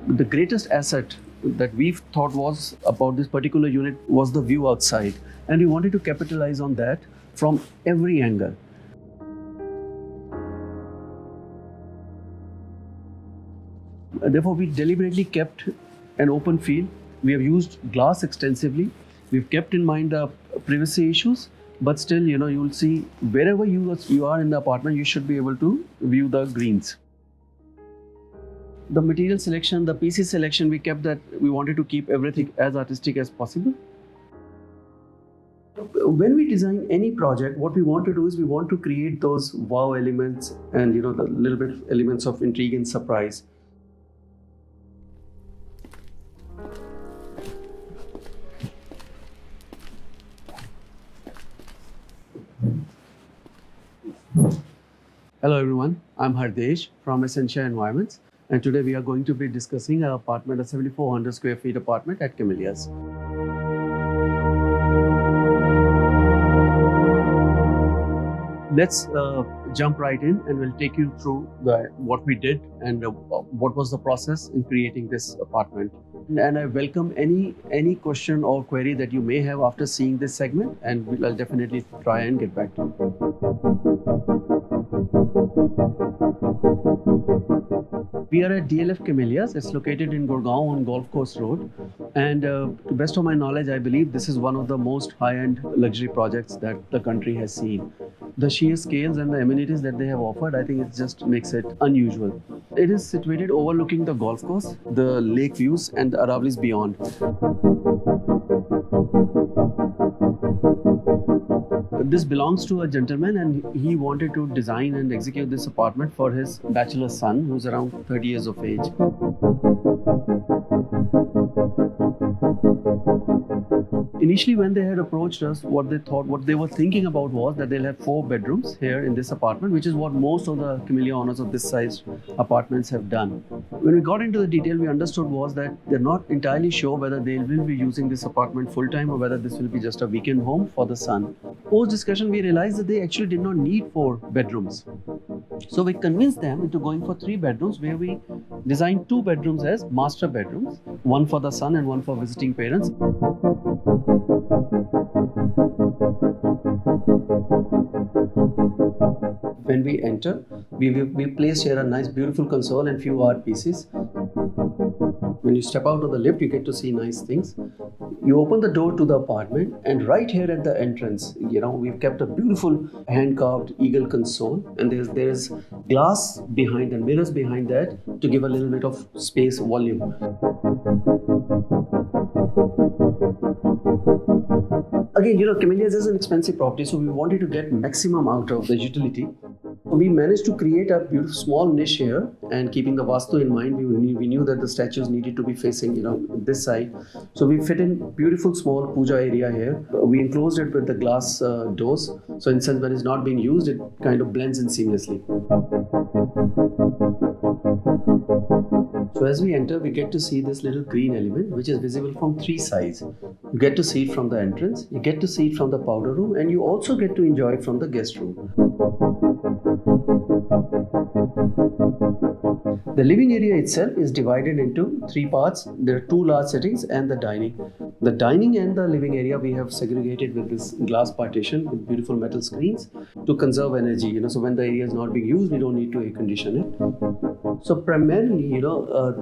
The greatest asset that we thought was about this particular unit was the view outside, and we wanted to capitalize on that from every angle. Therefore, we deliberately kept an open field. We have used glass extensively. We've kept in mind the privacy issues, but still, you'll see wherever you are in the apartment, you should be able to view the greens. The material selection, the PC selection, we kept that. We wanted to keep everything as artistic as possible. When we design any project, what we want to do is we want to create those wow elements and the little bit elements of intrigue and surprise. Hello everyone, I'm Hardesh from Essentia Environments, and today we are going to be discussing our apartment, a 7,400 square feet apartment at Camellias. Let's jump right in, and we'll take you through what we did and what was the process in creating this apartment. And I welcome any question or query that you may have after seeing this segment, and I'll definitely try and get back to you. We are at DLF Camellias. It's located in Gurgaon on Golf Course Road. And to the best of my knowledge, I believe this is one of the most high-end luxury projects that the country has seen. The sheer scales and the amenities that they have offered, I think it just makes it unusual. It is situated overlooking the golf course, the lake views, and the Aravallis beyond. This belongs to a gentleman, and he wanted to design and execute this apartment for his bachelor son, who's around 30 years of age. Initially, when they had approached us, what they were thinking about was that they'll have 4 bedrooms here in this apartment, which is what most of the Camellia owners of this size apartments have done. When we got into the detail, we understood was that they're not entirely sure whether they will be using this apartment full time or whether this will be just a weekend home for the son. Post discussion, we realized that they actually did not need 4 bedrooms. So we convinced them into going for 3 bedrooms, where we designed 2 bedrooms as master bedrooms, one for the son and one for visiting parents. When we enter, we placed here a nice beautiful console and few art pieces. When you step out of the lift, you get to see nice things. You open the door to the apartment, and right here at the entrance, we've kept a beautiful hand-carved eagle console, and there's glass behind and mirrors behind that to give a little bit of space volume. Again, Camellias is an expensive property, so we wanted to get maximum out of the utility. We managed to create a beautiful small niche here, and keeping the Vastu in mind, we knew that the statues needed to be facing, this side. So we fit in beautiful small puja area here. We enclosed it with the glass doors. So in sense, when it's not being used, it kind of blends in seamlessly. So as we enter, we get to see this little green element, which is visible from 3 sides. You get to see it from the entrance, you get to see it from the powder room, and you also get to enjoy it from the guest room. The living area itself is divided into 3 parts. There are 2 large settings and the dining. The dining and the living area we have segregated with this glass partition with beautiful metal screens to conserve energy. So when the area is not being used, we don't need to air condition it. So primarily,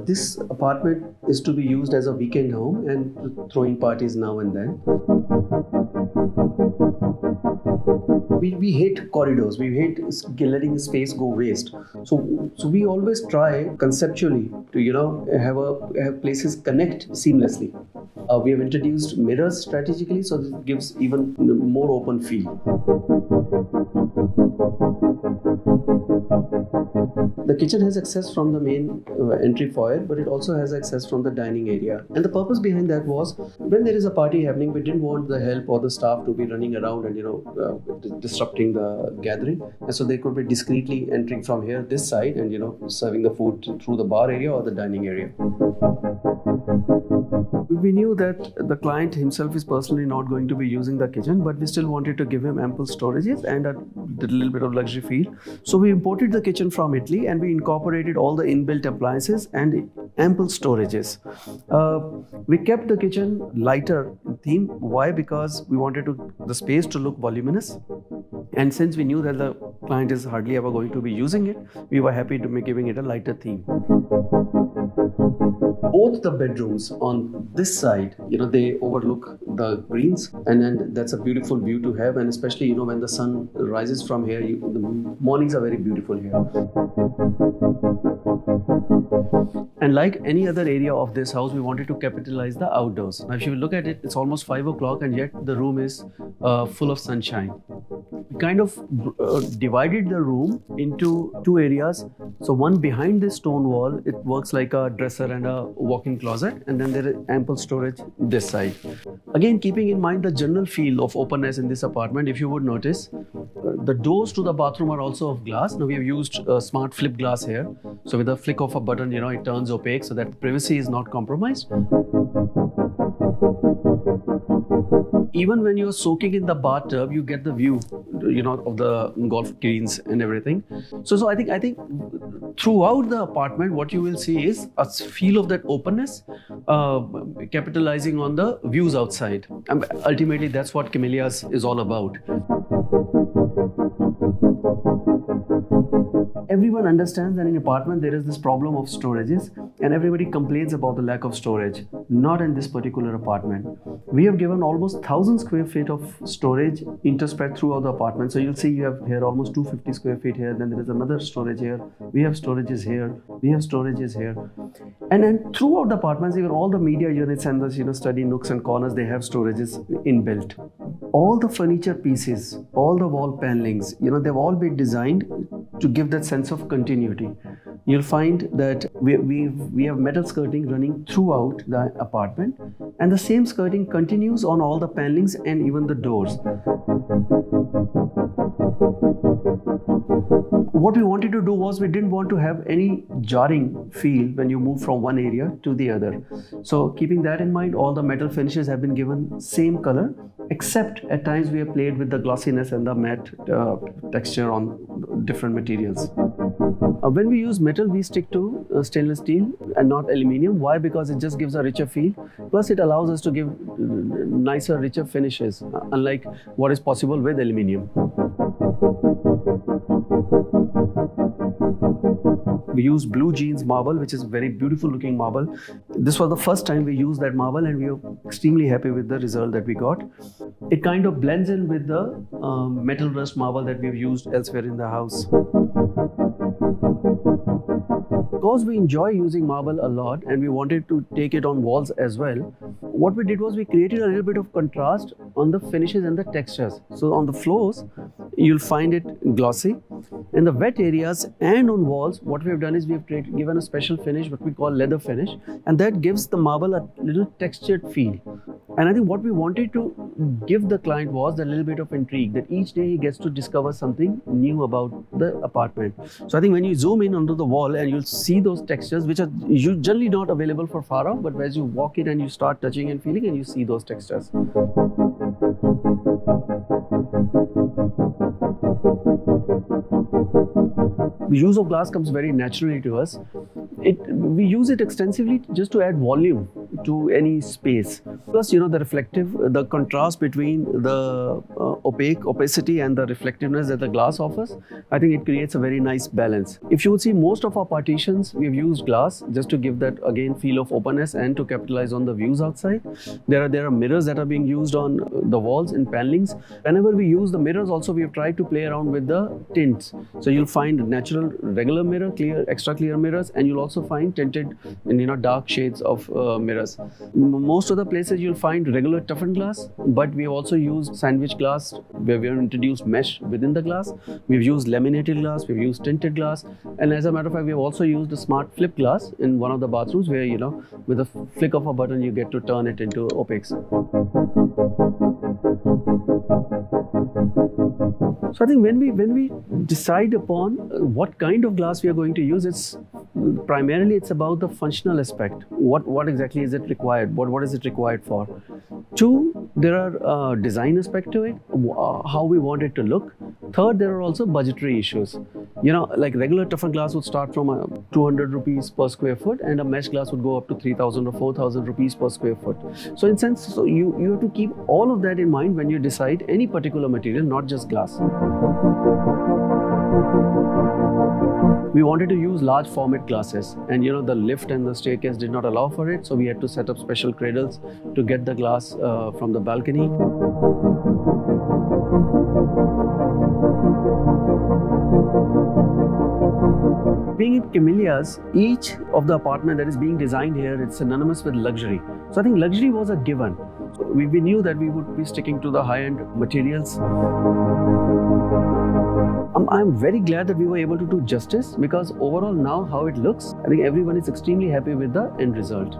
this apartment is to be used as a weekend home and throwing parties now and then. We hate corridors. We hate letting space go waste. So we always try conceptually to have places connect seamlessly. We have introduced mirrors strategically, so it gives even more open feel. The kitchen has access from the main entry foyer, but it also has access from the dining area. And the purpose behind that was, when there is a party happening, we didn't want the help or the staff to be running around and disrupting the gathering. And so they could be discreetly entering from here, this side, and serving the food through the bar area or the dining area. We knew that the client himself is personally not going to be using the kitchen, but we still wanted to give him ample storages and a little bit of luxury feel. So we imported the kitchen from Italy, and we incorporated all the inbuilt appliances and ample storages. We kept the kitchen lighter theme. Why? Because we wanted the space to look voluminous. And since we knew that the client is hardly ever going to be using it, we were happy to be giving it a lighter theme. Both the bedrooms on this side, they overlook the greens, and then that's a beautiful view to have. And especially, when the sun rises from here, the mornings are very beautiful here. And like any other area of this house, we wanted to capitalize the outdoors. Now, if you look at it, it's almost 5 o'clock, and yet the room is full of sunshine. We kind of divided the room into 2 areas. So one behind this stone wall, it works like a dresser and a walk-in closet, and then there is ample storage this side. Again, keeping in mind the general feel of openness in this apartment, if you would notice, the doors to the bathroom are also of glass. Now we have used smart flip glass here. So with a flick of a button, it turns opaque so that privacy is not compromised. Even when you're soaking in the bathtub, you get the view, of the golf greens and everything. So I think throughout the apartment, what you will see is a feel of that openness, capitalizing on the views outside. And ultimately, that's what Camellias is all about. Everyone understands that in apartment there is this problem of storages, and everybody complains about the lack of storage. Not in this particular apartment. We have given almost 1,000 square feet of storage interspread throughout the apartment. So you'll see you have here almost 250 square feet here. Then there is another storage here. We have storages here. We have storages here. And then throughout the apartments, even all the media units and the study nooks and corners, they have storages inbuilt. All the furniture pieces, all the wall panelings, they've all been designed to give that sense of continuity. You'll find that we have metal skirting running throughout the apartment, and the same skirting continues on all the panelings and even the doors. What we wanted to do was we didn't want to have any jarring feel when you move from one area to the other. So keeping that in mind, all the metal finishes have been given same color, except at times we have played with the glossiness and the matte texture on different materials. When we use metal, we stick to stainless steel and not aluminium. Why? Because it just gives a richer feel. Plus, it allows us to give nicer, richer finishes, unlike what is possible with aluminium. We use blue jeans marble, which is very beautiful looking marble. This was the first time we used that marble, and we were extremely happy with the result that we got. It kind of blends in with the metal rust marble that we've used elsewhere in the house. Because we enjoy using marble a lot and we wanted to take it on walls as well, what we did was we created a little bit of contrast on the finishes and the textures. So on the floors, you'll find it glossy. In the wet areas and on walls, what we've done is we've given a special finish, what we call leather finish, and that gives the marble a little textured feel. And I think what we wanted to give the client was a little bit of intrigue, that each day he gets to discover something new about the apartment. So I think when you zoom in onto the wall and you'll see those textures, which are usually not available for far off, but as you walk in and you start touching and feeling, and you see those textures. The use of glass comes very naturally to us. We use it extensively just to add volume to any space. Plus, the contrast between the opacity and the reflectiveness that the glass offers, I think it creates a very nice balance. If you would see, most of our partitions, we've used glass just to give that, again, feel of openness and to capitalize on the views outside. There are mirrors that are being used on the walls in panelings. Whenever we use the mirrors also, we have tried to play around with the tints. So you'll find natural regular mirror, clear, extra clear mirrors, and you'll also find tinted in dark shades of mirrors. Most of the places you'll find regular toughened glass, but we've also used sandwich glass where we have introduced mesh within the glass. We've used laminated glass, we've used tinted glass, and as a matter of fact, we've also used a smart flip glass in one of the bathrooms where, with a flick of a button, you get to turn it into opaques. So I think when we decide upon what kind of glass we are going to use, it's primarily about the functional aspect. What exactly is it required? What is it required for? Two, there are design aspect to it, how we want it to look. Third, there are also budgetary issues. Like regular toughened glass would start from 200 rupees per square foot, and a mesh glass would go up to 3,000 or 4,000 rupees per square foot. So in sense, you have to keep all of that in mind when you decide any particular material, not just glass. We wanted to use large format glasses, and the lift and the staircase did not allow for it, so we had to set up special cradles to get the glass from the balcony. Being in Camellias, each of the apartment that is being designed here, it's synonymous with luxury. So I think luxury was a given. We knew that we would be sticking to the high-end materials. I'm very glad that we were able to do justice, because overall now how it looks, I think everyone is extremely happy with the end result.